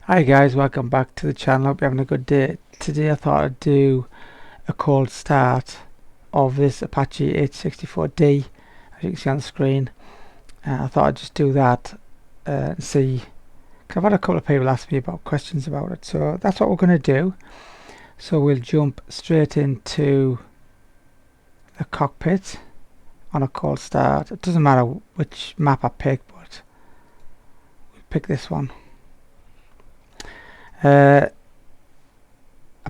Hi guys, welcome back to the channel. Hope you're having a good day. Today I thought I'd do a cold start of this Apache AH64D, as you can see on the screen. I thought I'd just do that and see, because I've had a couple of people ask me about questions about it, so that's what we're going to do. So we'll jump straight into the cockpit on a cold start. It doesn't matter which map I pick, but we'll pick this one. I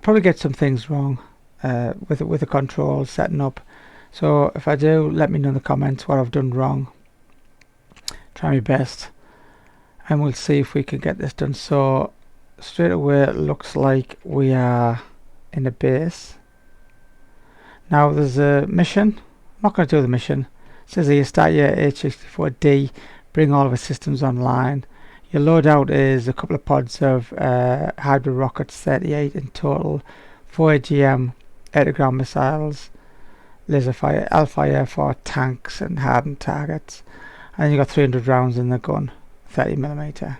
probably get some things wrong with the controls setting up, so if I do, let me know in the comments what I've done wrong. Try my best and we'll see if we can get this done. So straight away it looks like we are in a base. Now there's a mission. I'm not going to do the mission. It says here, start your AH64D, bring all of the systems online. Your loadout is a couple of pods of hybrid rockets, 38 in total, 4 AGM air-to-ground missiles, laser fire, L-fire for tanks and hardened targets, and you got 300 rounds in the gun, 30mm.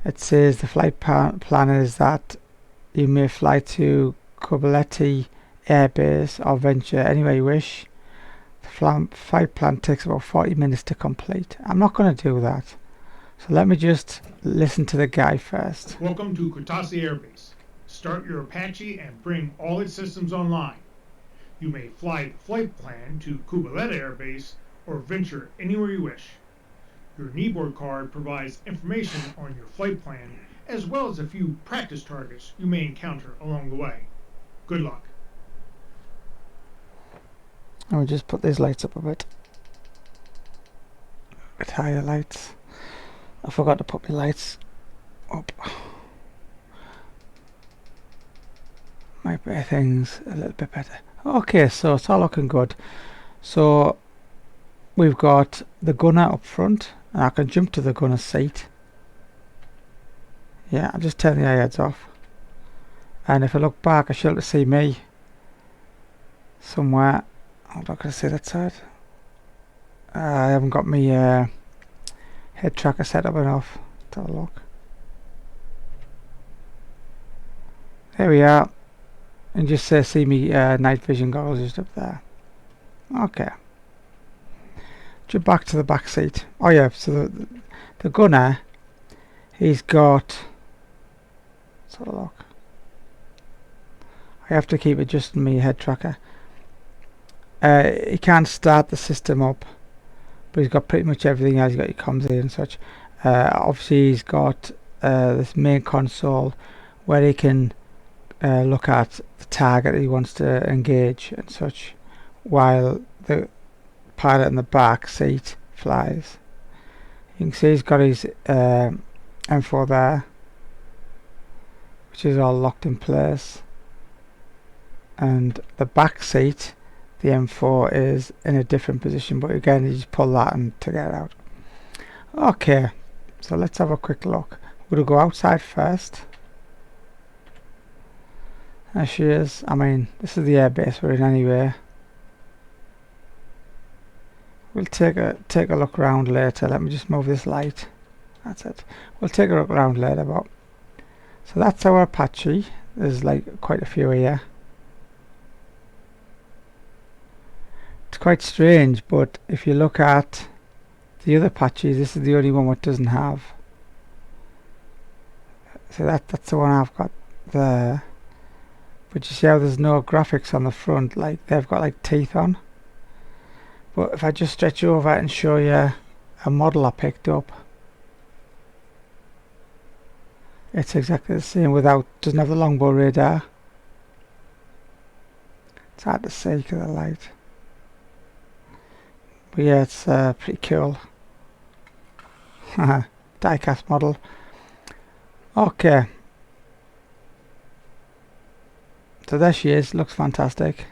It says the flight plan is that you may fly to Kubaleti Air Base or venture anywhere you wish. The flight plan takes about 40 minutes to complete. I'm not going to do that. So let me just listen to the guy first. Welcome to Kutasi Air Base. Start your Apache and bring all its systems online. You may fly the flight plan to Kubaleta Air Base or venture anywhere you wish. Your kneeboard card provides information on your flight plan as well as a few practice targets you may encounter along the way. Good luck. Let me just put these lights up a bit higher lights. I forgot to put my lights up. Might make things a little bit better. Okay, so it's all looking good. So we've got the gunner up front, and I can jump to the gunner's seat. Yeah, I'll just turn the heads off. And if I look back, I should be able to see me somewhere. I'm not going to see that side. I haven't got my head tracker set up enough to have a look. There we are, and just see me night vision goggles just up there. Okay, jump back to the back seat. Oh yeah, so the gunner, he's got, let's have a look. I have to keep adjusting my head tracker. He can't start the system up, but he's got pretty much everything else. He's got your comms here and such. Obviously he's got this main console where he can look at the target he wants to engage and such, while the pilot in the back seat flies. You can see he's got his M4 there, which is all locked in place, and the back seat, the M4 is in a different position, but again you just pull that and to get it out. Okay, so let's have a quick look. We'll go outside first. There she is. I mean, this is the airbase we're in anyway. We'll take a look around later. Let me just move this light. That's it. We'll take a look around later. But so that's our Apache. There's like quite a few here. It's quite strange, but if you look at the other Apaches, this is the only one what doesn't have. So that's the one I've got there. But you see how there's no graphics on the front, like they've got like teeth on. But if I just stretch over and show you a model I picked up, it's exactly the same without, doesn't have the longbow radar. It's hard to see because of the light. But yeah, it's pretty cool. Die-cast model. Okay. So there she is, looks fantastic.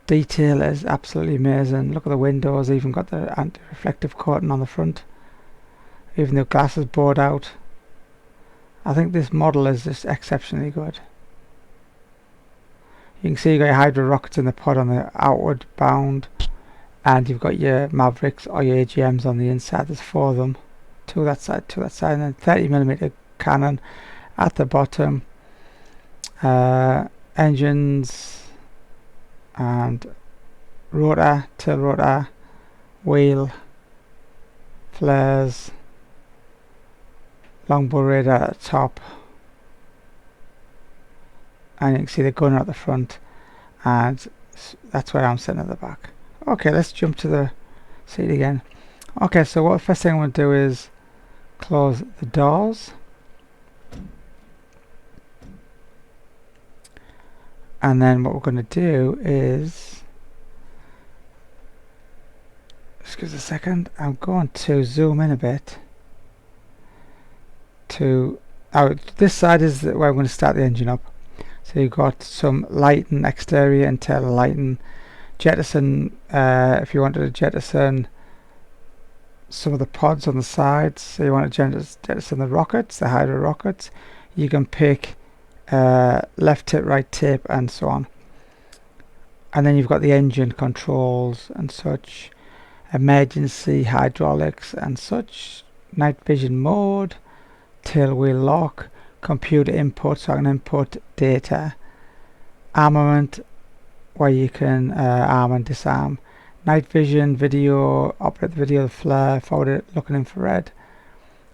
Detail is absolutely amazing. Look at the windows, even got the anti-reflective coating on the front. Even the glass is bored out. I think this model is just exceptionally good. You can see you got your hydro rockets in the pod on the outward bound, and you've got your Mavericks or your AGMs on the inside. There's 4 of them. 2 that side, 2 that side, and then 30mm cannon. At the bottom, engines and rotor, tail rotor, wheel, flares, longbow radar at the top, and you can see the gunner at the front, and that's where I'm sitting at the back. Okay, let's jump to the seat again. Okay, so what first thing I'm going to do is close the doors, and then what we're going to do is, excuse a second, I'm going to zoom in a bit to, this side is where I'm going to start the engine up. So you've got some lighting, exterior and tail lighting, jettison, if you wanted to jettison some of the pods on the sides, so you want to jettison the rockets, the hydro rockets, you can pick left tip, right tip and so on. And then you've got the engine controls and such, emergency hydraulics and such, night vision mode, tail wheel lock, computer input, so I can input data, armament where you can arm and disarm, night vision, video, operate the video, the flare, forward looking infrared,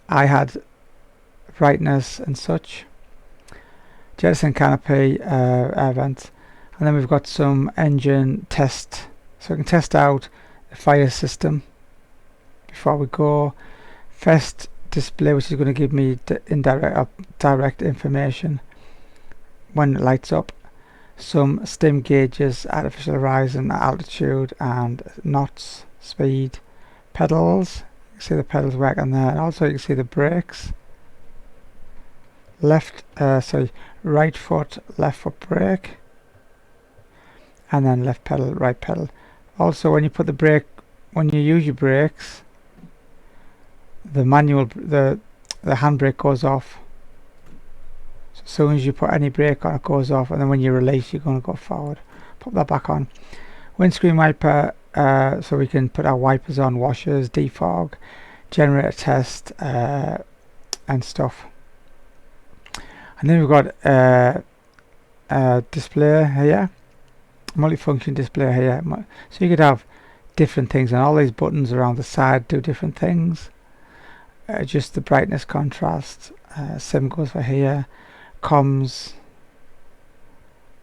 I had brightness and such, jettison canopy, air vents, and then we've got some engine test, so we can test out the fire system before we go. First display, which is going to give me direct information when it lights up. Some stim gauges, artificial horizon, altitude and knots, speed, pedals. You can see the pedals working there, and also you can see the brakes. Right foot, left foot brake, and then left pedal, right pedal. Also, when you put the brake, when you use your brakes, the handbrake goes off. So as soon as you put any brake on, it goes off, and then when you release, you're going to go forward. Pop that back on. Windscreen wiper, so we can put our wipers on, washers, defog, generator test, and stuff. And then we've got display here, multifunction display here. So you could have different things, and all these buttons around the side do different things. Just the brightness, contrast, sim goes for here, comms,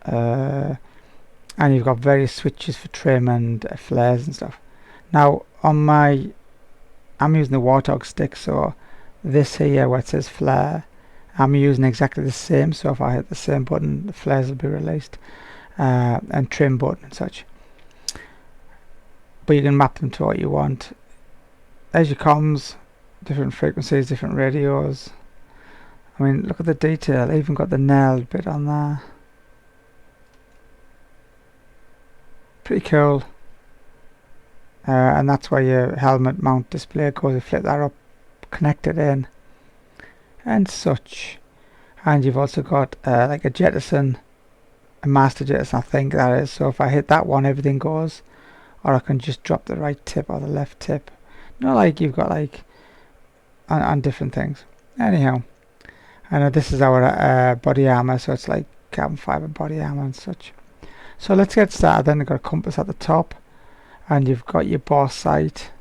and you've got various switches for trim and flares and stuff. Now on I'm using the Warthog stick, so this here where it says flare, I'm using exactly the same, so if I hit the same button the flares will be released, and trim button and such, but you can map them to what you want. There's your comms, different frequencies, different radios. I mean, look at the detail, I even got the nailed bit on there. Pretty cool. And that's where your helmet mount display goes. You flip that up, connect it in and such. And you've also got like a jettison, a master jettison I think that is, so if I hit that one everything goes, or I can just drop the right tip or the left tip, you know, like you've got like on different things. Anyhow, I know this is our body armor, so it's like carbon fiber body armor and such. So let's get started. Then you've got a compass at the top, and you've got your bore sight,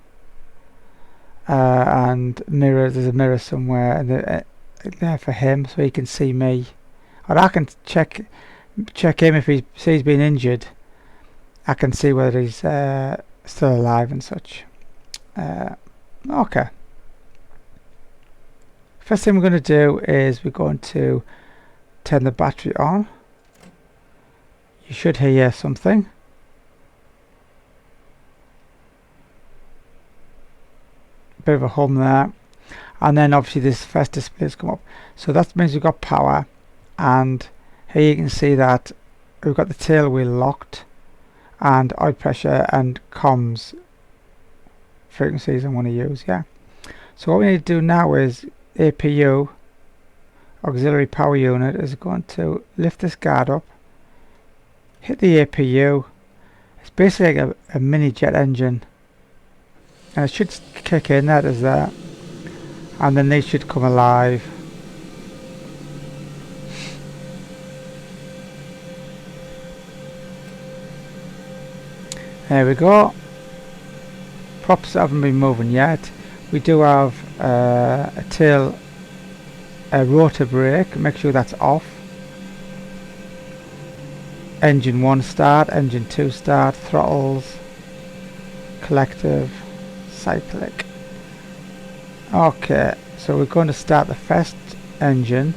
and mirror. There's a mirror somewhere, and there for him, so he can see me, or I can check him if he sees being injured. I can see whether he's still alive and such. Okay. First thing we're going to do is we're going to turn the battery on. You should hear something. Bit of a hum there, and then obviously this first display has come up, so that means we've got power, and here you can see that we've got the tail wheel locked, and oil pressure and comms frequencies I'm going to use. Yeah, so what we need to do now is APU, auxiliary power unit, is going to lift this guard up, hit the APU. It's basically like a mini jet engine, and it should kick in, that is that, and then they should come alive. There we go. Props haven't been moving yet. We do have a rotor brake. Make sure that's off. Engine 1 start, engine 2 start, throttles, collective, cyclic. Okay, so we're going to start the first engine.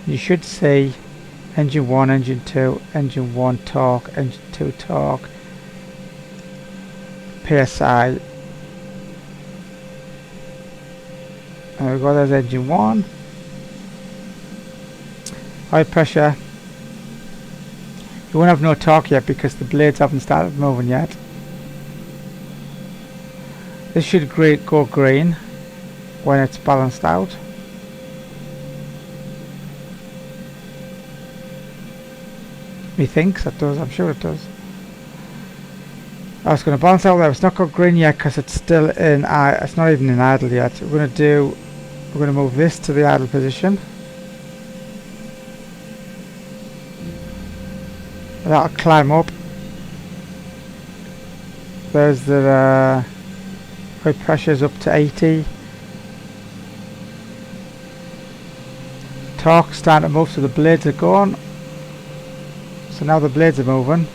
You should see engine 1, engine 2, engine 1 torque, engine 2 torque, PSI. There we go, there's engine 1. High pressure. You won't have no torque yet because the blades haven't started moving yet. This should go green when it's balanced out. Methinks it does, I'm sure it does. I was going to balance out there. It's not got green yet because it's still in. It's not even in idle yet. We're going to move this to the idle position. That'll climb up. There's the high pressure's up to 80. Torque's starting to move, so the blades are going. So now the blades are moving.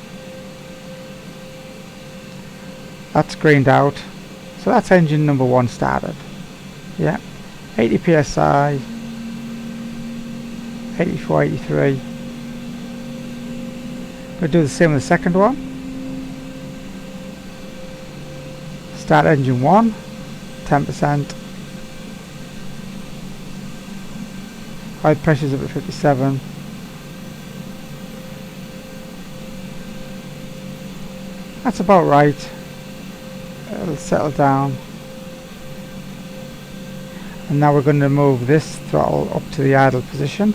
That's greened out. So that's engine number 1 started. Yeah. 80 psi. 84, 83. We'll do the same with the second one. Start engine 1. 10%. High pressure's up at 57. That's about right. It'll settle down. And now we're going to move this throttle up to the idle position.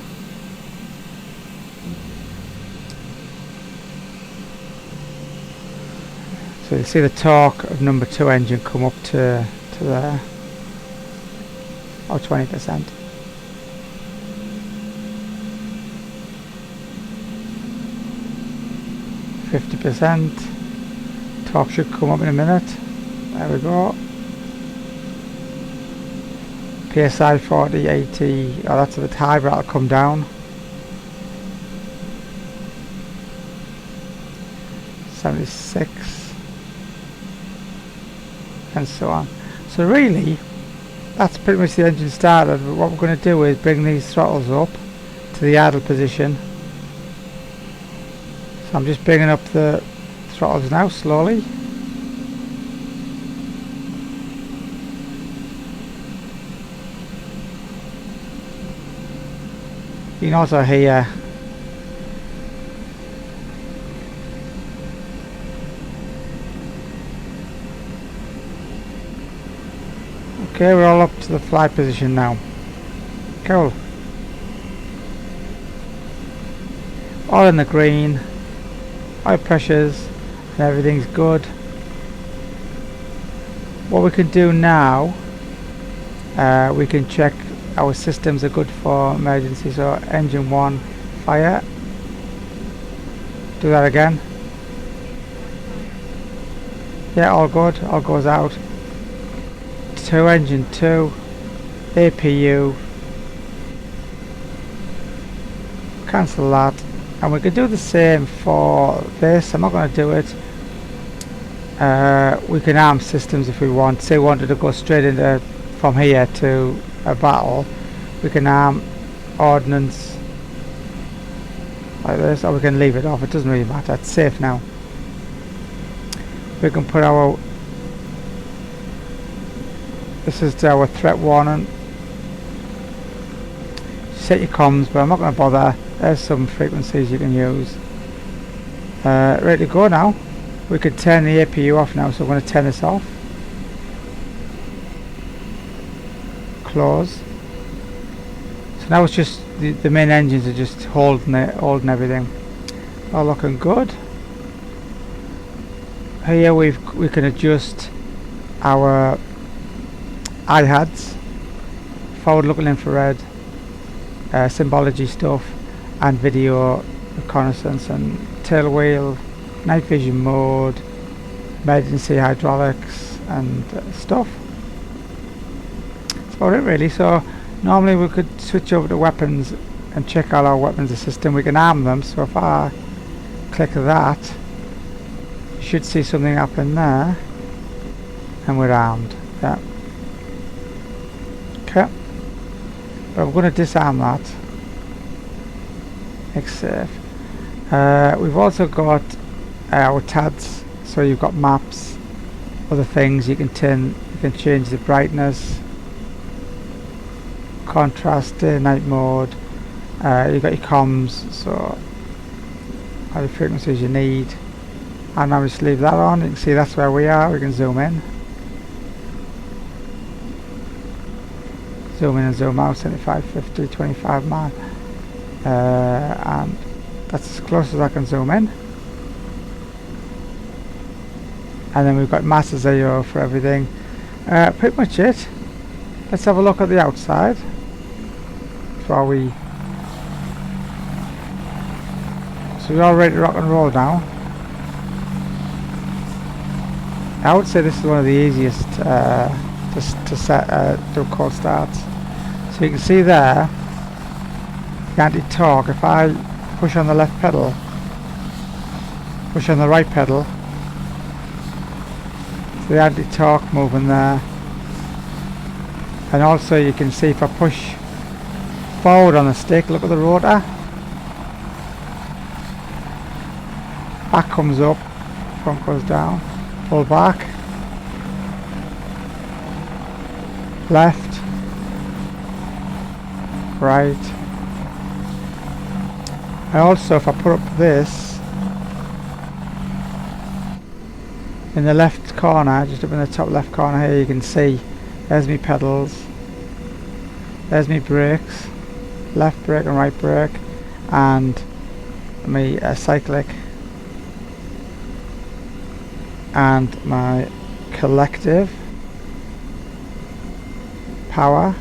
So you'll see the torque of number 2 engine come up to there. Or 20%. Torque should come up in a minute. There we go. PSI 40, 80. Oh, that's a bit high, but that'll come down. 76. And so on. So really, that's pretty much the engine started. But what we're going to do is bring these throttles up to the idle position. So I'm just bringing up the throttles now slowly. You can also hear okay, we're all up to the fly position now. Cool. All in the green. High pressures and everything's good. What we can do now, we can check our systems are good for emergency. So engine 1 fire. Do that again. Yeah, all good. All goes out. To engine 2 APU. Cancel that. And we can do the same for this. I'm not going to do it. We can arm systems if we want. Say we wanted to go straight into from here to a battle. We can arm ordnance like this, or we can leave it off. It doesn't really matter. It's safe now. We can put our. This is our threat warning. Set your comms, but I'm not going to bother. There's some frequencies you can use. Ready to go now. We can turn the APU off now, so I'm going to turn this off. Close. So now it's just the main engines are just holding everything. All looking good. Here we can adjust our IHADs, forward-looking infrared, symbology stuff, and video reconnaissance and tail wheel, night vision mode, emergency hydraulics and stuff. That's about it really. So normally we could switch over to weapons and check out our weapons system. We can arm them, so if I click that, you should see something happen there, and we're armed. Yeah. Okay. But we're going to disarm that. Next save. We've also got our TADs, so you've got maps, other things. You can change the brightness, contrast, day night mode. You've got your comms, so all the frequencies you need. And now just leave that on. You can see that's where we are. We can zoom in, and zoom out. 75, 50, 25 mile, and that's as close as I can zoom in. And then we've got master zero for everything. Pretty much it. Let's have a look at the outside before we. So we're all ready to rock and roll now. I would say this is one of the easiest to set do cold starts. So you can see there the anti-torque. If I push on the left pedal, push on the right pedal, so the anti-torque moving there. And also you can see if I push forward on the stick, look at the rotor, back comes up, front goes down, pull back, left, right. And also if I put up this in the left corner, just up in the top left corner here, you can see there's me pedals, there's me brakes, left brake and right brake, and my cyclic, and my collective, powers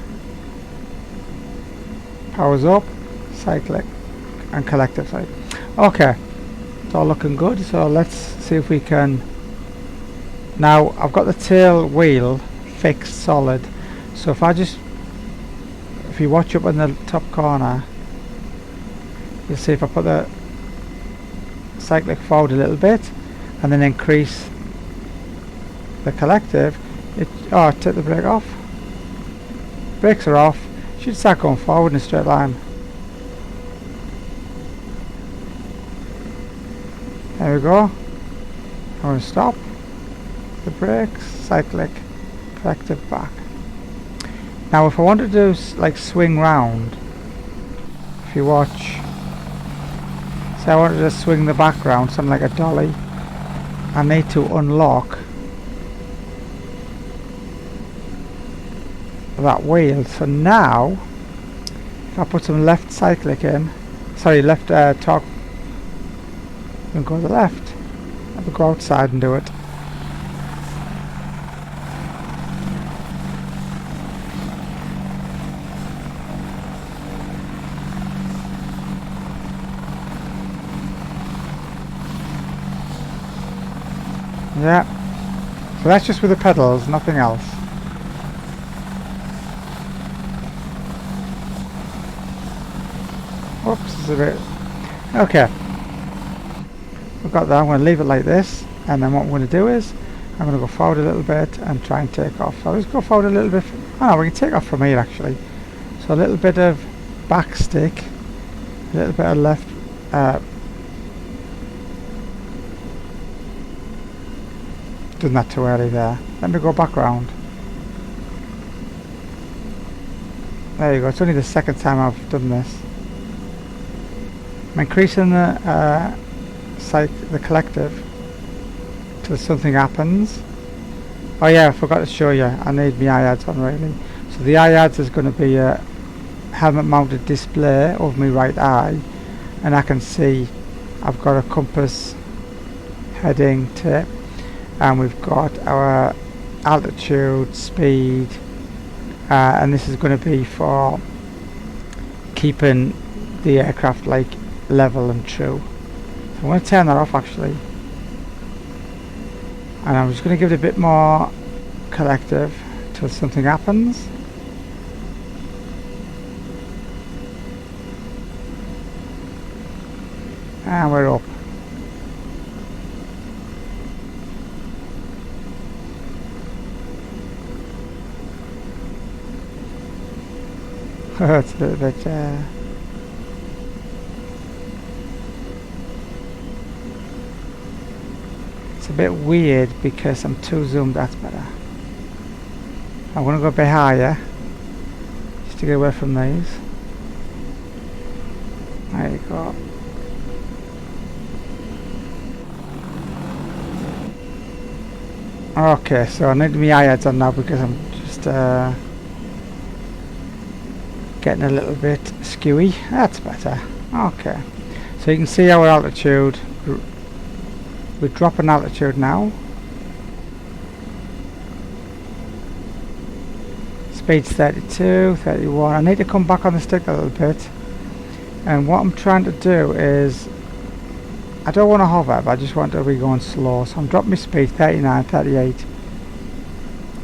up, cyclic and collective side. Okay, it's all looking good, so let's see if we can. Now I've got the tail wheel fixed solid, so if you watch up in the top corner, you'll see if I put the cyclic forward a little bit and then increase the collective, take the brake off. Brakes are off. Should start going forward in a straight line. There we go. I'm going to stop the brakes, cyclic, collective back. Now if I wanted to like swing round, if you watch, say I wanted to swing the back round, something like a dolly, I need to unlock that wheel. So now if I put some left cyclic in, left torque, and go to the left, I have to go outside and do it. Yeah, so that's just with the pedals, nothing else. Oops, it's a bit. Okay, we've got that. I'm going to leave it like this, and then what I'm going to do is I'm going to go forward a little bit and try and take off. So let's go forward a little bit. Oh, we can take off from here actually. So a little bit of back stick, a little bit of left. Done that too early there. Let me go back round. There you go. It's only the second time I've done this. I'm increasing the collective till something happens. Oh yeah, I forgot to show you. I need my IADS on really. So the IADS is going to be a helmet mounted display over my right eye, and I can see I've got a compass, heading, tape, and we've got our altitude, speed, and this is going to be for keeping the aircraft like level and true. So I'm going to turn that off actually. and I'm just going to give it a bit more collective till something happens. And we're up. It's a little bit it's a bit weird because I'm too zoomed. That's better. I'm going to go a bit higher just to get away from these. There you go. Okay, so I need my iPads on now because I'm just getting a little bit skewy. That's better. Okay, so you can see our altitude. We're dropping altitude now. Speed's 32, 31. I need to come back on the stick a little bit. And what I'm trying to do is, I don't want to hover, but I just want to be going slow. So I'm dropping my speed 39, 38.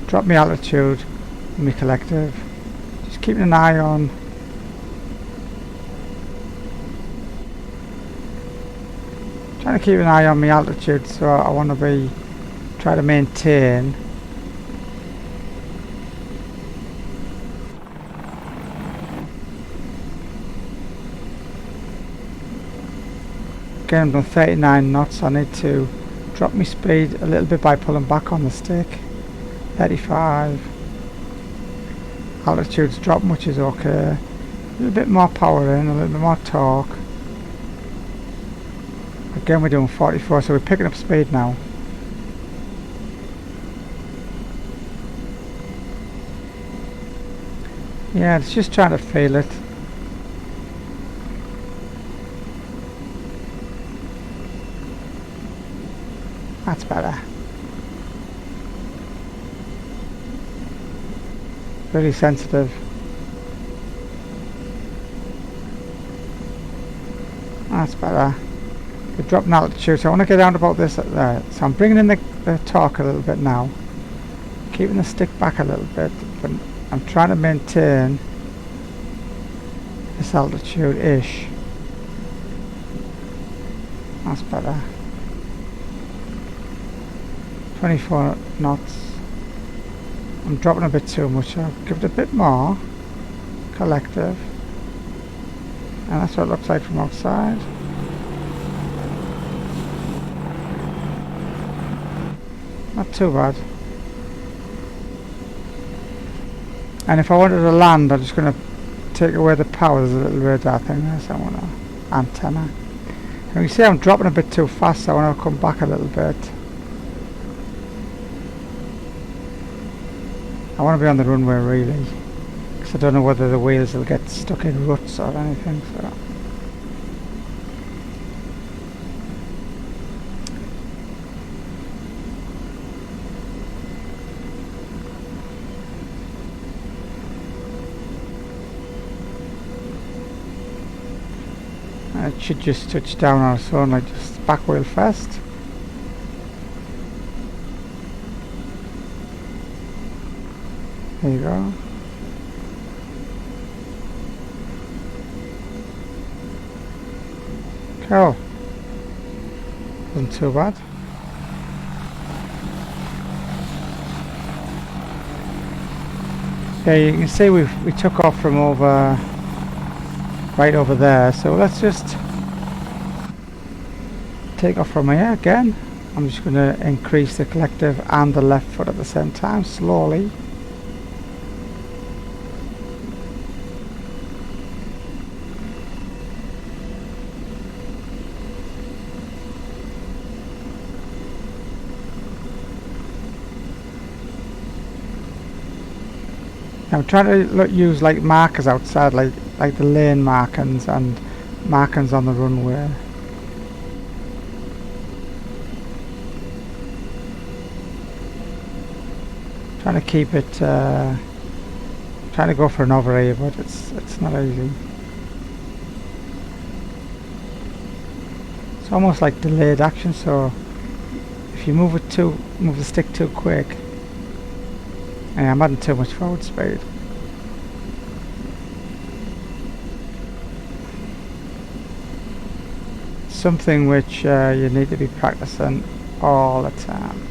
Drop my altitude, my collective. Just keeping an eye on. Trying to keep an eye on my altitude, so I want to try to maintain. Again, I'm doing 39 knots. I need to drop my speed a little bit by pulling back on the stick. 35. Altitude's dropping, which is okay. A little bit more power in, a little bit more torque. Again, we're doing 44, so we're picking up speed now. Yeah, it's just trying to feel it. That's better. Really sensitive. That's better. We're dropping altitude, so I want to get down to about this there. So I'm bringing in the torque a little bit now. Keeping the stick back a little bit, but I'm trying to maintain this altitude-ish. That's better. 24 knots. I'm dropping a bit too much, so I'll give it a bit more collective. And that's what it looks like from outside. Not too bad. And if I wanted to land, I'm just going to take away the power. There's a little radar thing there, so I want an antenna. And you see I'm dropping a bit too fast, so I want to come back a little bit. I want to be on the runway really, because I don't know whether the wheels will get stuck in ruts or anything. So. It should just touch down on its own, like just back wheel first. There you go. Cool. Wasn't too bad. Yeah, you can see we took off from right over there, so let's just take off from here again. I'm just going to increase the collective and the left foot at the same time, slowly. I'm trying to use like markers outside, like the lane markings and markings on the runway. Trying to keep it, trying to go for an over here, but it's not easy. It's almost like delayed action, so if you move the stick too quick, and I'm adding too much forward speed. Something which you need to be practicing all the time.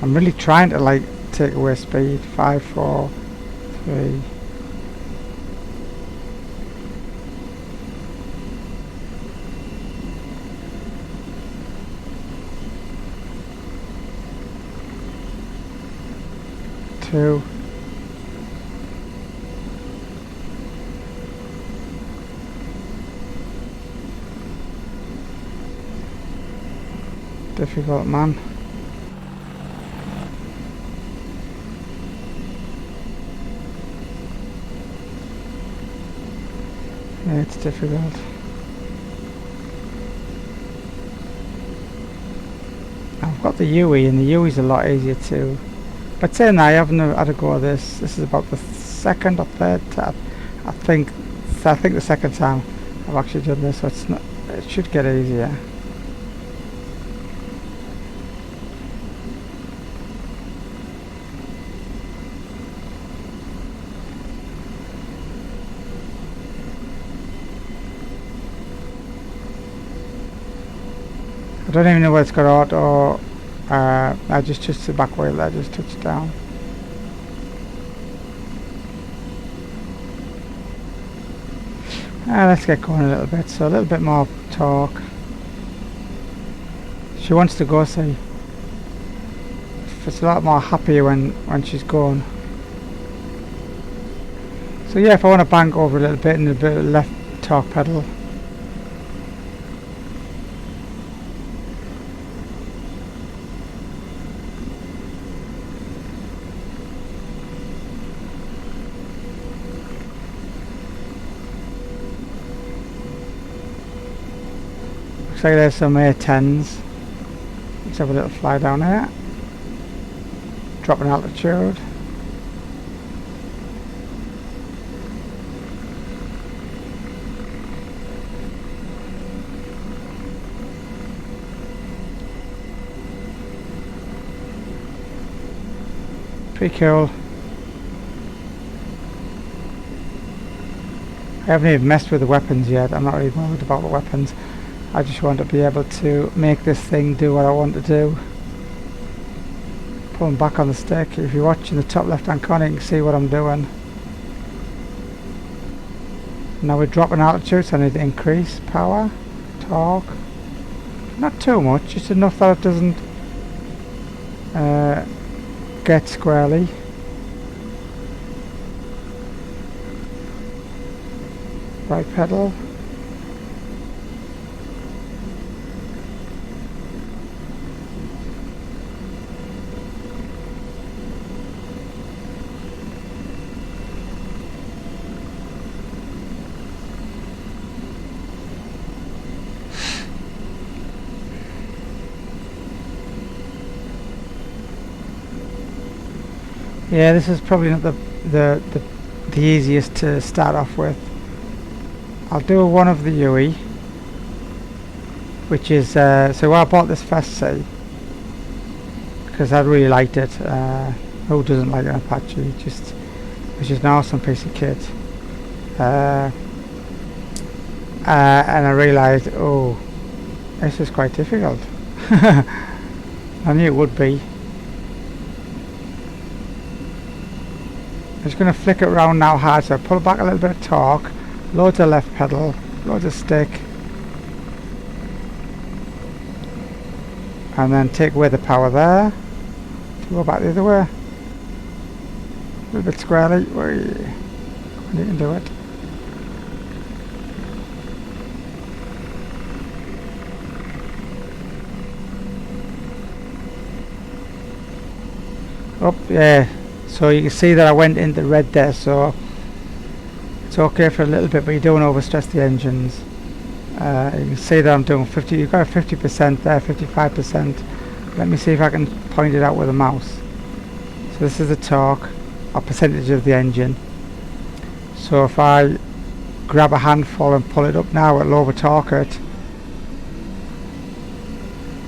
I'm really trying to like take away speed. 5, 4, 3. Two. Difficult, man. Yeah, it's difficult. I've got the UE, and the UE's a lot easier too. But saying that, I haven't had a go at this. This is about the second or third time. I think the second time I've actually done this, so it's not. It should get easier. I don't even know where it's got auto. I just touched the back wheel there, just touched down. Let's get going a little bit, so a little bit more torque. She wants to go, see. It's a lot more happier when she's going. So yeah, if I want to bank over a little bit and a bit of left torque pedal. Looks like there's some A10s. Let's have a little fly down here. Dropping altitude. Pretty cool. I haven't even messed with the weapons yet. I'm not really worried about the weapons. I just want to be able to make this thing do what I want to do. Pulling back on the stick. If you're watching the top left hand corner, you can see what I'm doing. Now we're dropping altitude, so I need to increase power, torque. Not too much, just enough that it doesn't get squarely. Right pedal. Yeah, this is probably not the easiest to start off with. I'll do one of the UE, which is so I bought this first, see, because I really liked it. Who doesn't like an Apache? It's just an awesome piece of kit. And I realised, oh, this is quite difficult. I knew it would be. I'm just going to flick it around now hard, so I pull back a little bit of torque, loads of left pedal, loads of stick, and then take away the power there, to go back the other way, a little bit squarely, and you can do it. Up, yeah. So you can see that I went into red there, so it's okay for a little bit, but you don't overstress the engines. You can see that I'm doing 50, you've got a 50% there, 55%. Let me see if I can point it out with a mouse. So this is the torque, or percentage of the engine. So if I grab a handful and pull it up now, it'll over torque it.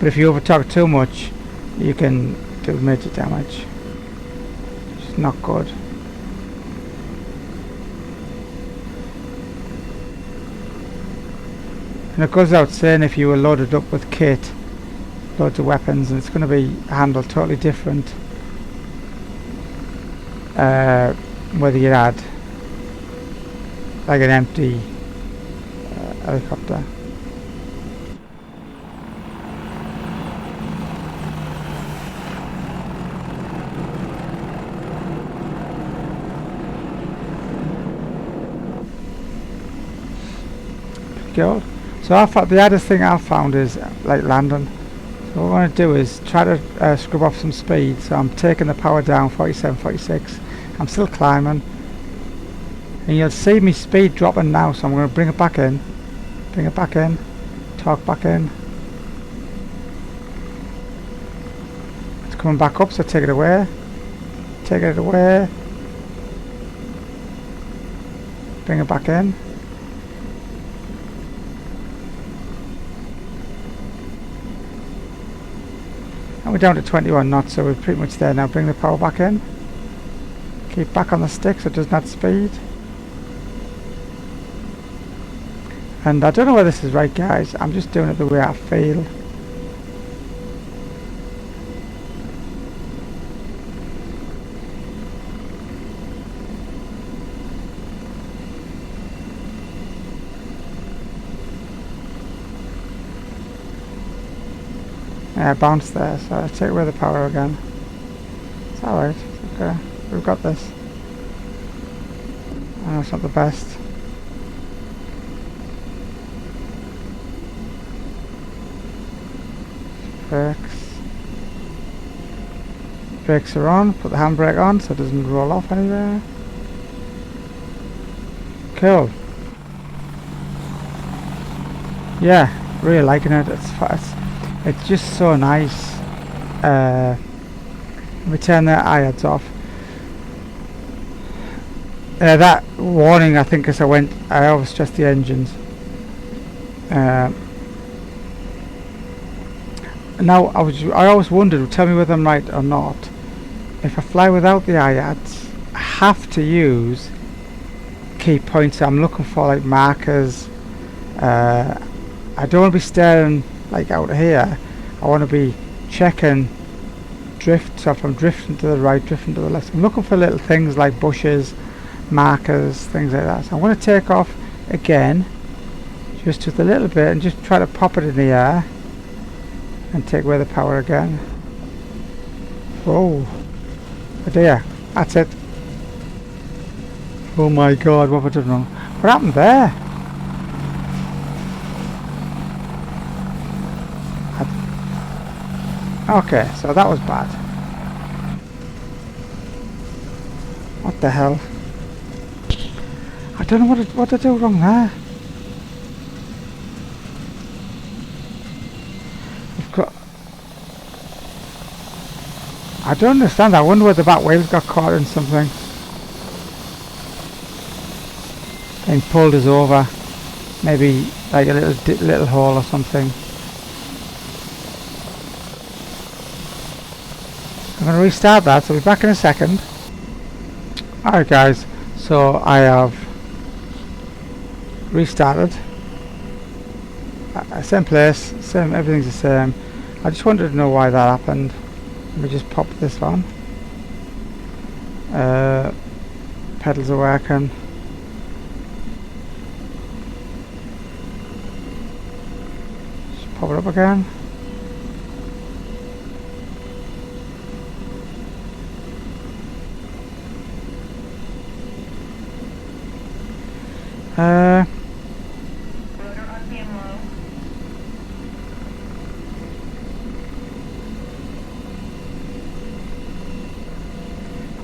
but if you overtalk too much, you can do major damage. It's not good. And it goes without saying, if you were loaded up with kit, loads of weapons, and it's going to be handled totally different whether you had like an empty helicopter. Pretty good. So I thought the hardest thing I've found is like landing. So what I want to do is try to scrub off some speed. So I'm taking the power down 47, 46. I'm still climbing. And you'll see me speed dropping now, so I'm going to bring it back in. Bring it back in. Torque back in. It's coming back up, so take it away. Take it away. Bring it back in. And we're down to 21 knots, so we're pretty much there now. Bring the power back in. Keep back on the stick so it doesn't add speed. And I don't know whether this is right, guys. I'm just doing it the way I feel. Yeah, bounce there, so I take away the power again. It's alright, it's okay. We've got this. I know it's not the best. Brakes. Brakes are on, put the handbrake on so it doesn't roll off anywhere. Cool. Yeah, really liking it. It's just so nice. Let me turn the IADs off. That warning, I think, as I overstressed the engines. Now, I always wondered, tell me whether I'm right or not, if I fly without the IADs, I have to use key points. I'm looking for like markers. I don't want to be staring like out here. I want to be checking drift, so if I'm drifting to the right, drifting to the left. I'm looking for little things like bushes, markers, things like that. So I'm going to take off again, just with a little bit, and just try to pop it in the air and take away the power again. Oh dear, that's it. Oh my god, what have I done wrong? What happened there? Okay, so that was bad. What the hell? I don't know what to do wrong there. I don't understand. I wonder whether the back wheels got caught in something and pulled us over. Maybe like a little hole or something. I'm going to restart that, so I'll be back in a second. Alright guys, so I have restarted. Same place, everything's the same. I just wanted to know why that happened. Let me just pop this on. Pedals are working. Just pop it up again.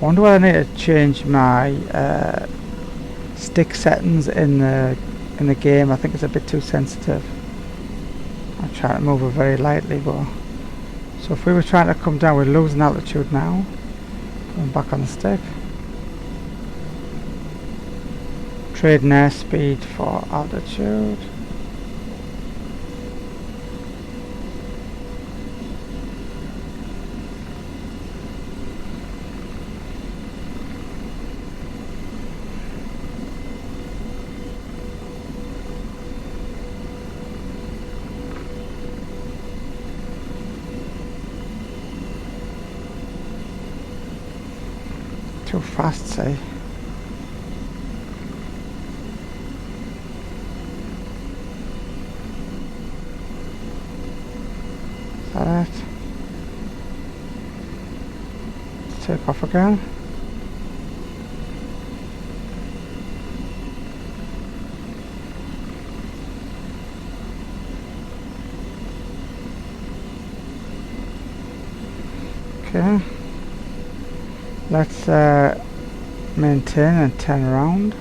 I wonder whether I need to change my stick settings in the game. I think it's a bit too sensitive. I'm trying to move it very lightly, but so if we were trying to come down, we're losing altitude now. Going back on the stick. Trading airspeed for altitude. too fast, say. Is that it? Let's take off again. Okay. Let's maintain and turn around.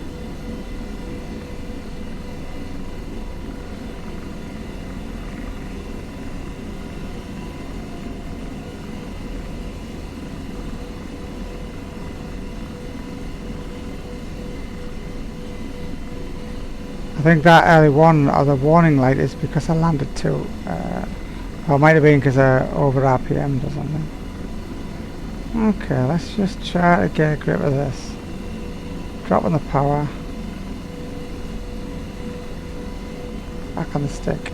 I think that early one, or the warning light, is because I landed too. Or it might have been because I over RPM'd or something. Okay, let's just try to get a grip of this. Drop on the power. Back on the stick.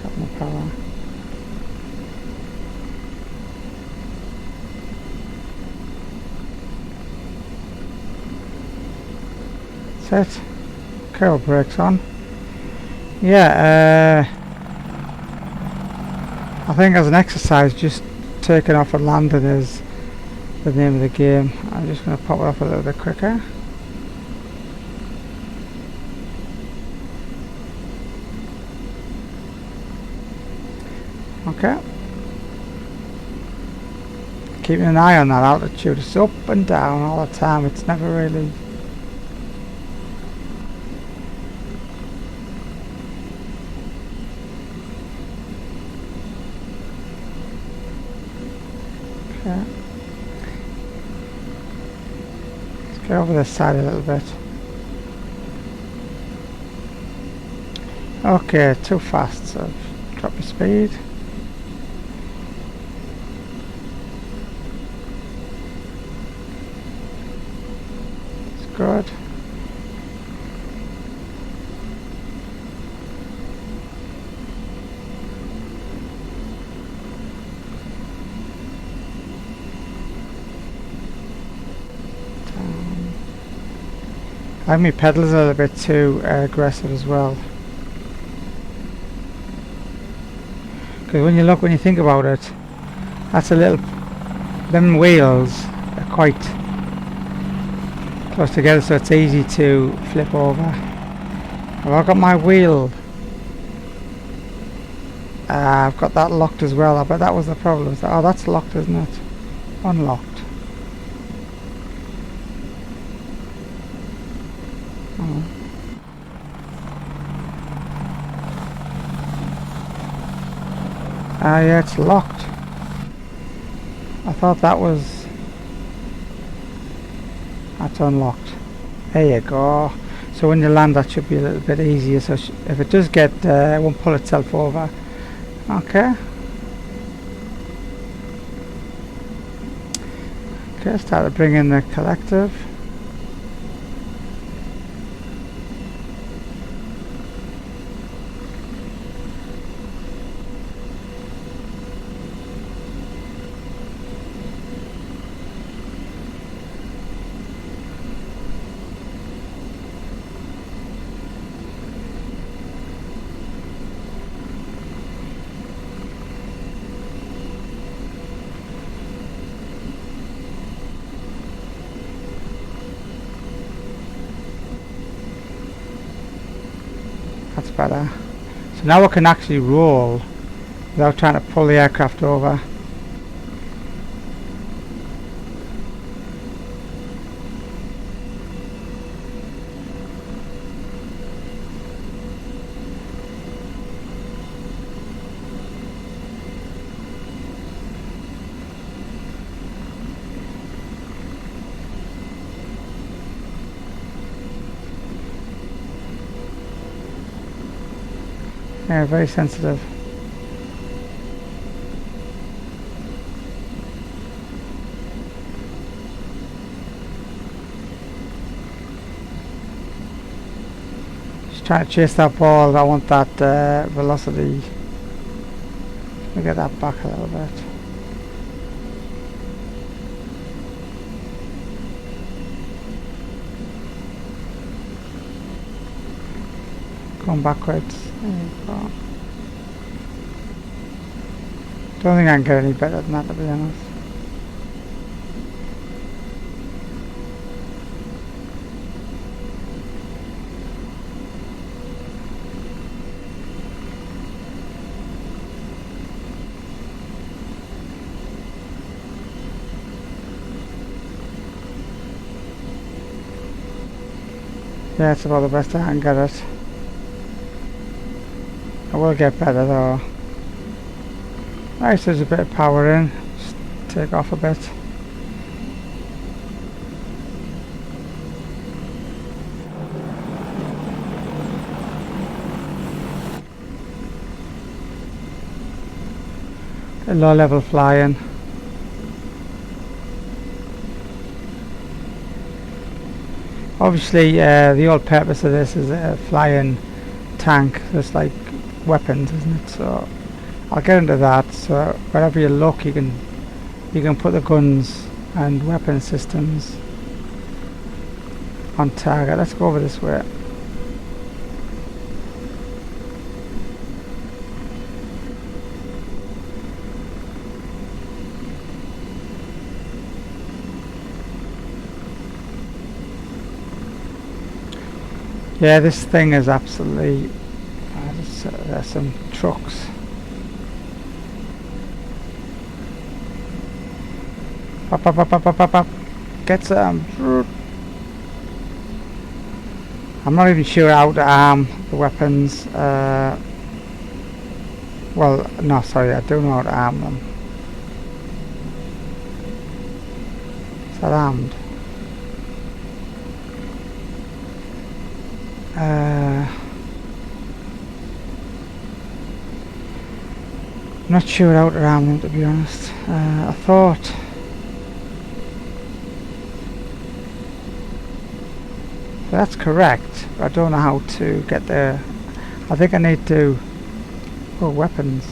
Drop on the power. That's it. Okay, brakes on. Yeah, I think as an exercise, just taking off and landing is the name of the game. I'm just going to pop it up a little bit quicker. Okay. Keeping an eye on that altitude. It's up and down all the time. It's never really... Okay. Let's get over this side a little bit. Okay, too fast, so drop the speed. It's good. I think my pedals are a bit too aggressive as well. Because when you think about it, that's a little... them wheels are quite close together, so it's easy to flip over. Have I got my wheel? I've got that locked as well. I bet that was the problem. Oh, that's locked, isn't it? Unlocked. Oh. Yeah, it's locked. I thought that was... that's unlocked. There you go. So when you land, that should be a little bit easier. So if it does get... it won't pull itself over. Okay. Okay, start to bring in the collective. That's better. So now we can actually roll without trying to pull the aircraft over. Yeah, very sensitive. Just trying to chase that ball. I want that velocity. Let me get that back a little bit. Going backwards. There you go. Don't think I can get any better than that, to be honest. Yeah, it's about the best I can get it. I will get better though. Nice, there's a bit of power in. Just take off a bit. A low level flying. Obviously, the whole purpose of this is a flying tank. It's like weapons, isn't it? So I'll get into that. So wherever you look, you can put the guns and weapon systems on target. Let's go over this way. Yeah, this thing is absolutely... there's some trucks. Up, up, up, up, up, up, up. Get some. I'm not even sure how to arm the weapons. Well, no, sorry, I do know how to arm them. Is that armed? Not sure how to arm them, to be honest. I thought that's correct. I don't know how to get there. I think I need to... Oh, weapons.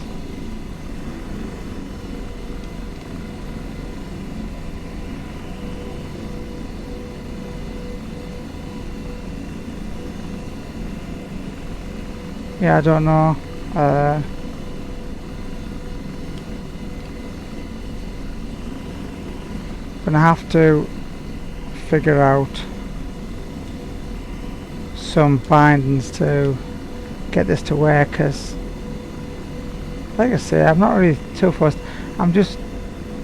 Yeah, I don't know. Gonna have to figure out some bindings to get this to work, because like I say, I'm not really too fussed. I'm just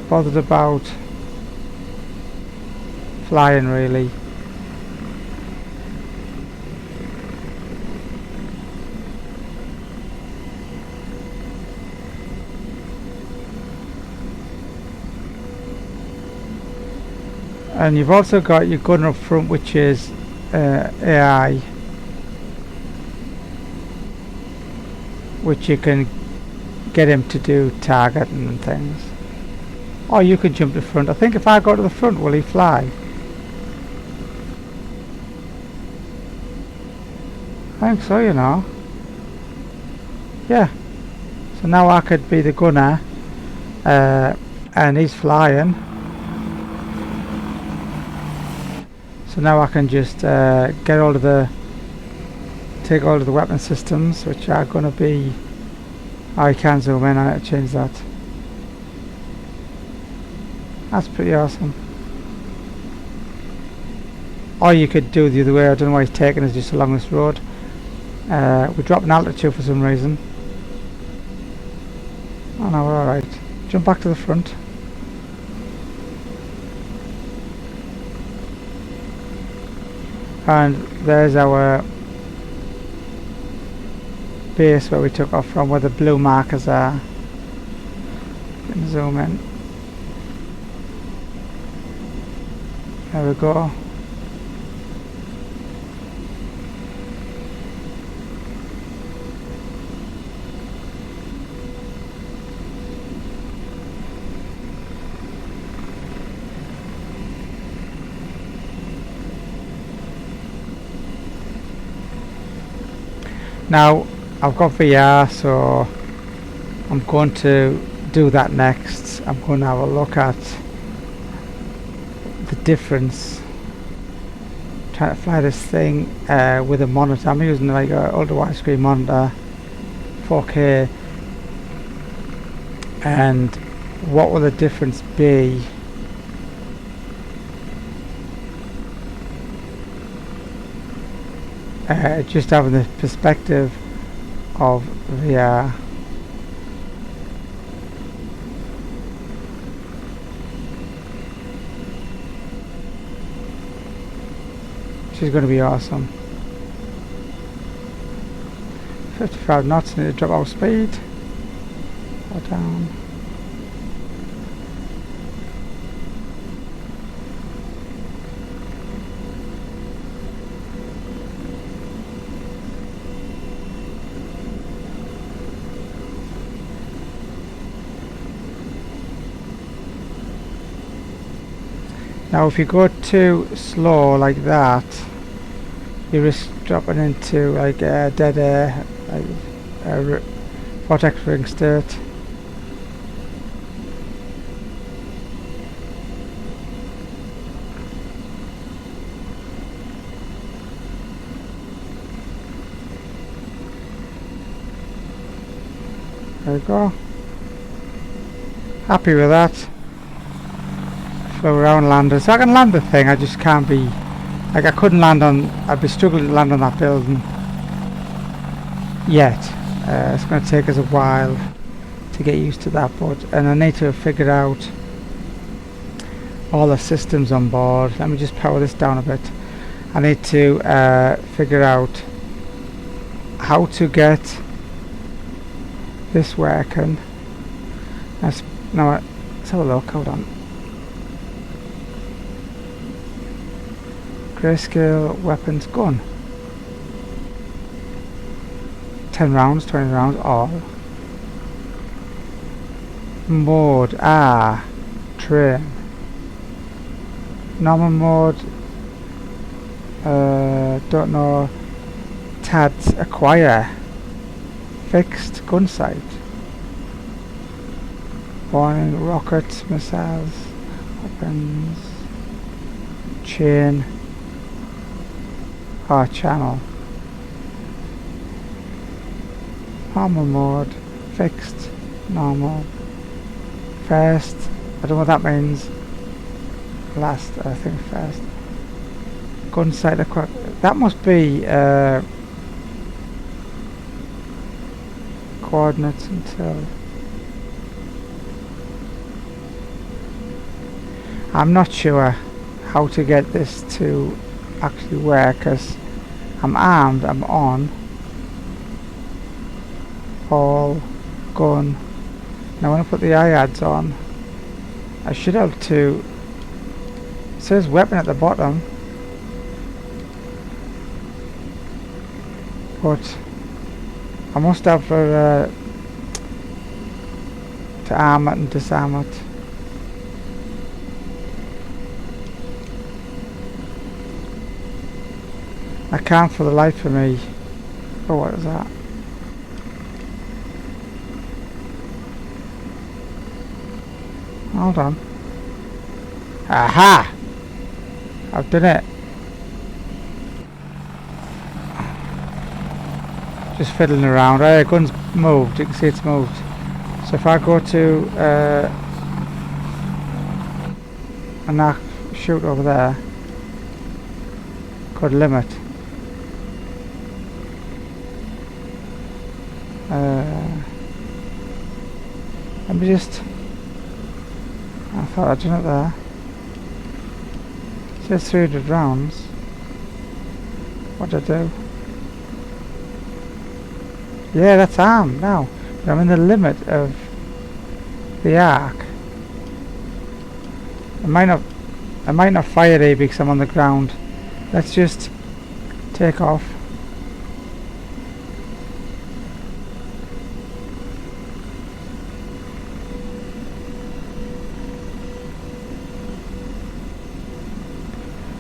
bothered about flying, really. And you've also got your gun up front, which is AI, which you can get him to do targeting and things. Or you could jump to the front. I think if I go to the front, will he fly? I think so, you know. Yeah. So now I could be the gunner, and he's flying. So now I can just get all of the, take all of the weapon systems, which are going to be, I can zoom in, I need to change that. That's pretty awesome. Or you could do the other way. I don't know why he's taking us just along this road. We dropped an altitude for some reason. Oh no, we're alright. Jump back to the front. And there's our base where we took off from, where the blue markers are. You can zoom in. There we go. Now I've got VR, so I'm going to do that next. I'm going to have a look at the difference in trying to fly this thing with a monitor. I'm using like a ultra widescreen monitor, 4K, and what will the difference be? Just having the perspective of the which is going to be awesome. 55 knots, need to drop our speed or down. Now if you go too slow like that, you risk dropping into like dead air, like vortex ring state. There we go. Happy with that. Flew around, landed. So I can land the thing, I just can't be... Like I couldn't land on... I'd be struggling to land on that building yet. It's going to take us a while to get used to that, and I need to figure out all the systems on board. Let me just power this down a bit. I need to figure out how to get this working. Now, let's have a look, hold on. Grayscale weapons gun. 10 rounds, 20 rounds, all. Mode, train. Normal mode, don't know. TADS, acquire. Fixed, gun sight. Warning, rockets, missiles, weapons. Chain. Channel. Normal mode, fixed, normal, first, I don't know what that means, last, I think first, gun sight, that must be coordinates until, I'm not sure how to get this to actually work, because I'm armed, I'm on all gun. Now when I put the IADs on, I should have to, it says weapon at the bottom, but I must have to arm it and disarm it. I can't for the life of me. Oh, what is that? Hold on. Aha! I've done it. Just fiddling around. Oh, the gun's moved. You can see it's moved. So if I go to and I shoot over there, could limit. Let me just... I thought I'd done it there. It says 300 rounds. What did I do? Yeah, that's armed now. But I'm in the limit of the arc. I might not fire there because I'm on the ground. Let's just take off.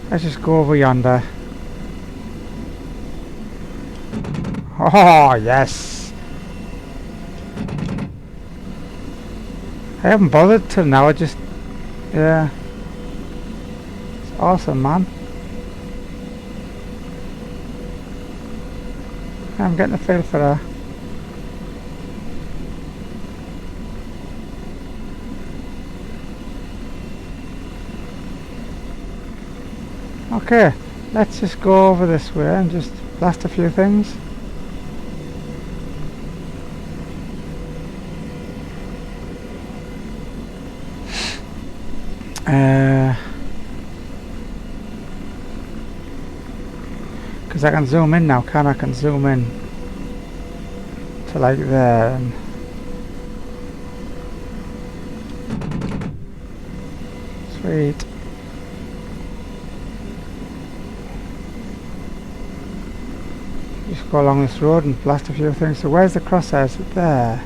Let's just go over yonder. Oh, yes! I haven't bothered till now, I just... Yeah. It's awesome, man. I'm getting a feel for her. Okay, let's just go over this way and just blast a few things. Because I can zoom in now, I can zoom in to like there. And sweet. Just go along this road and blast a few things. So where's the crosshairs? There.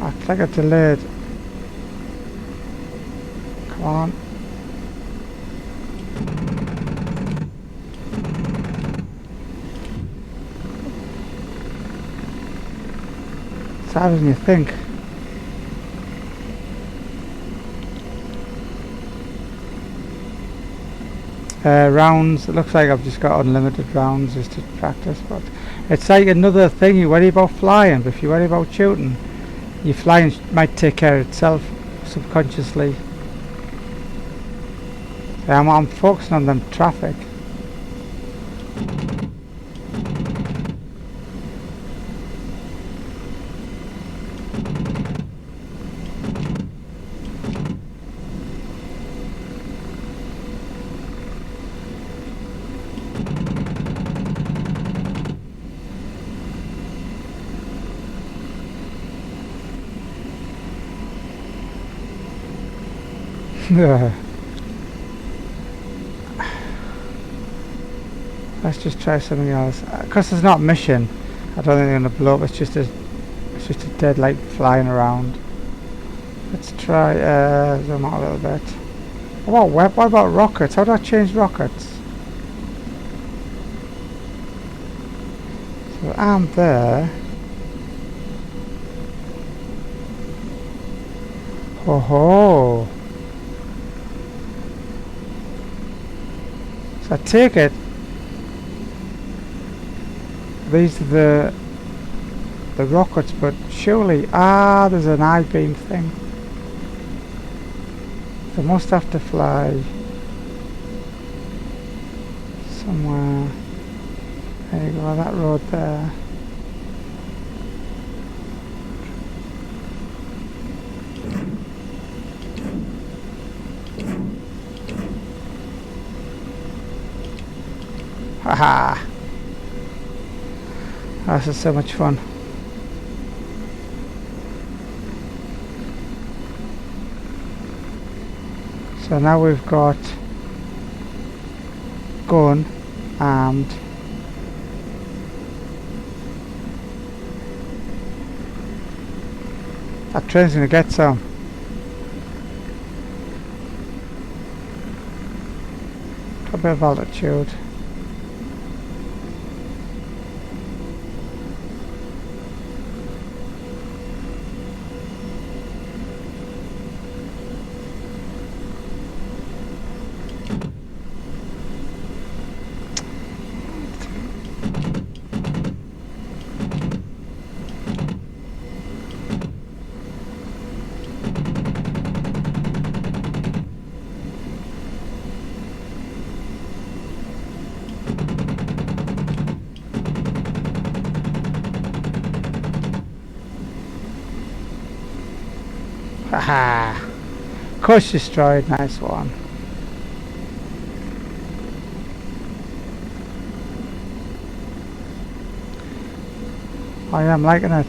I think I delayed. Come on. It's harder than you think. Rounds, it looks like I've just got unlimited rounds just to practice, but it's like another thing. You worry about flying, but if you worry about shooting, your flying might take care of itself subconsciously. I'm focusing on them traffic. Let's just try something else. Because it's not mission, I don't think they're gonna blow up. It's just a dead light flying around. Let's try zoom out a little bit. What about rockets? How do I change rockets? So I'm there. Ho ho. So I take it these are the rockets, but surely there's an I-beam thing. They must have to fly somewhere. There you go, that road there. Haha! This is so much fun. So now we've got gun, armed. That train's gonna get some. A bit of altitude. Haha! Course destroyed, nice one. Oh yeah, I'm liking it.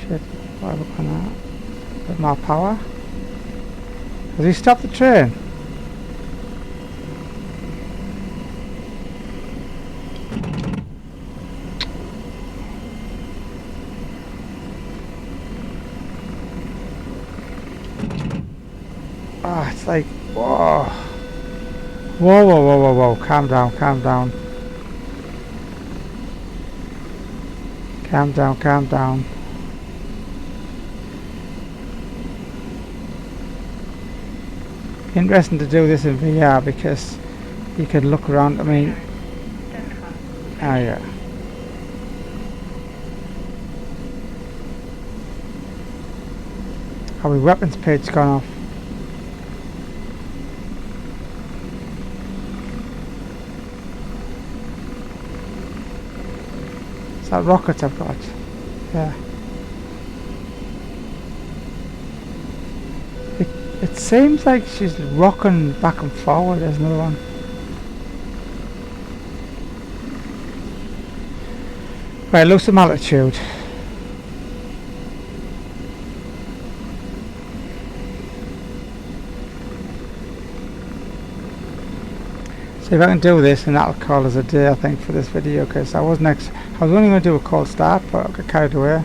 Shit, what have I done that? A bit more power. Has he stopped the train? like, whoa. Whoa, whoa, whoa, whoa, whoa. Calm down, calm down. Calm down, calm down. Interesting to do this in VR because you can look around. I mean, oh yeah. Oh, my weapons page gone off. Is that rocket I've got? Yeah. It seems like she's rocking back and forward. There's another one. Right, lose some altitude. See if I can do this, and that'll call us a day, I think, for this video, because I was only going to do a cold start, but I got carried away.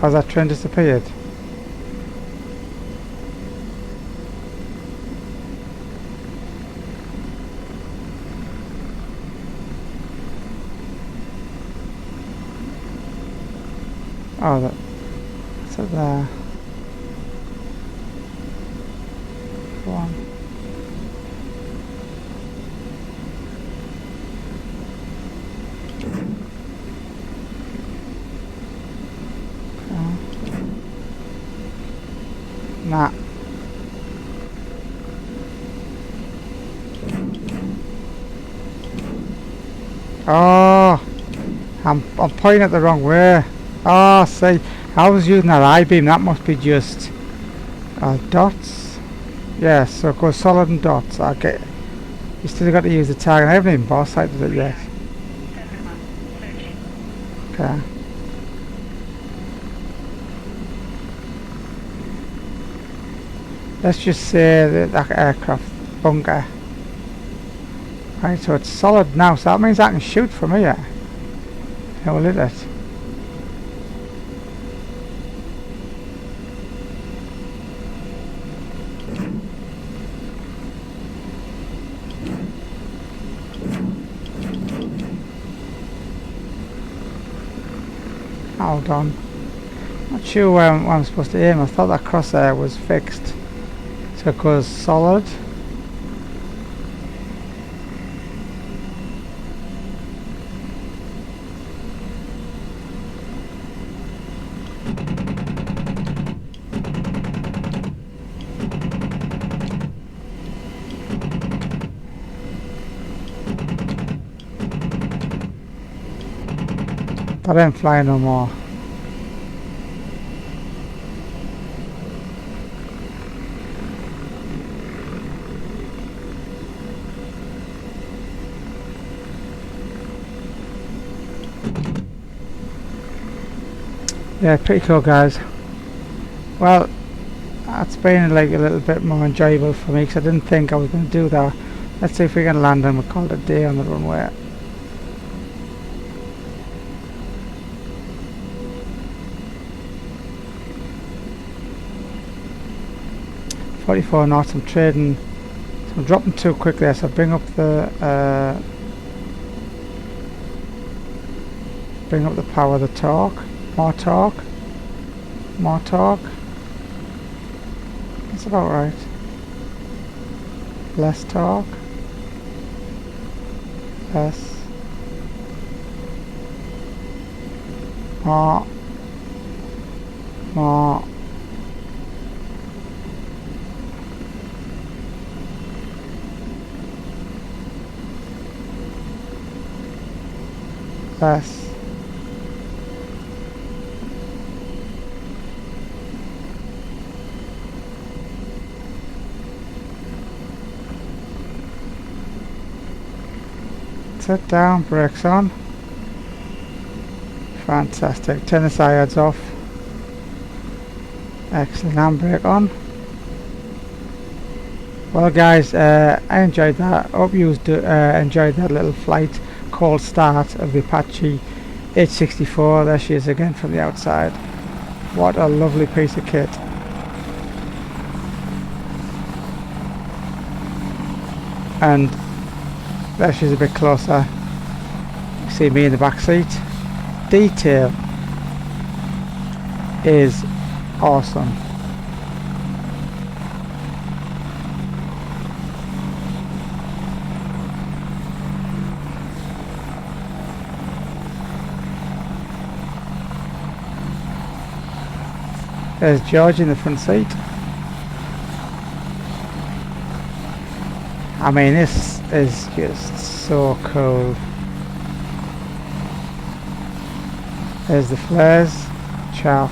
Has that train disappeared? Oh, that's it there. One. Nah. Oh, I'm pointing it the wrong way. Oh, see, I was using that I-beam. That must be just dots. Yes, so it goes solid and dots. Okay, you still got to use the target. I haven't even boss sighted it yet. Okay. Let's just say that aircraft bunker. Right, so it's solid now, so that means I can shoot from here. How will it? Hold on. Not sure where I'm supposed to aim. I thought that crosshair was fixed. So it goes solid. But I ain't flying no more. Yeah, pretty cool, guys. Well, that's been like a little bit more enjoyable for me because I didn't think I was going to do that. Let's see if we can land and we'll call it a day on the runway. .44 knots. I'm trading, so I'm dropping too quick there, so bring up the power, the torque, more torque, more torque. That's about right. Less torque, less, more, more. Less. Sit down, brakes on. Fantastic. Turn the sirens off. Excellent. Handbrake on. Well, guys, I enjoyed that. Hope you enjoyed that little flight. Cold start of the Apache AH64. There she is again from the outside. What a lovely piece of kit. And there she's a bit closer. You see me in the back seat. Detail is awesome. There's George in the front seat. I mean, this is just so cool. There's the flares. Ciao.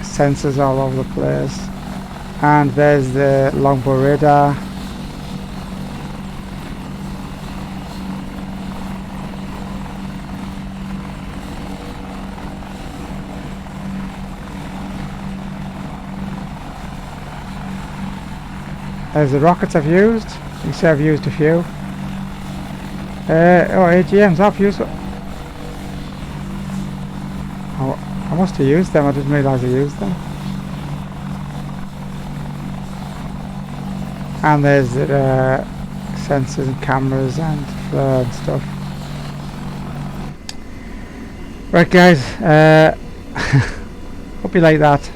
Sensors all over the place. And there's the longbow radar. There's the rockets I've used. You see I've used a few. AGMs, I've used. Oh, I must have used them, I didn't realise I used them. And there's sensors and cameras and flare and stuff. Right guys, hope you like that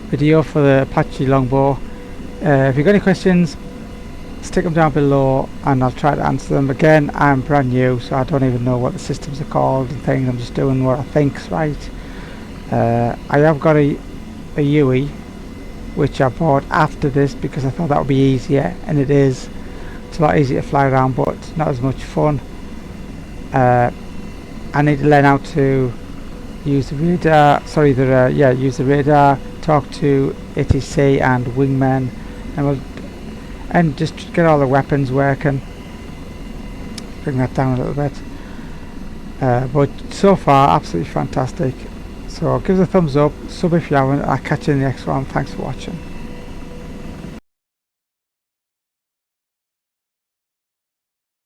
video for the Apache Longbow. If you've got any questions, stick them down below and I'll try to answer them. Again, I'm brand new, so I don't even know what the systems are called and things. I'm just doing what I think's right. I have got a UE which I bought after this because I thought that would be easier, and it is. It's a lot easier to fly around, but not as much fun. I need to learn how to use the radar. Use the radar, talk to ATC and wingmen, and just get all the weapons working. Bring that down a little bit. But so far, absolutely fantastic. So give us a thumbs up, sub if you haven't. I'll catch you in the next one. Thanks for watching.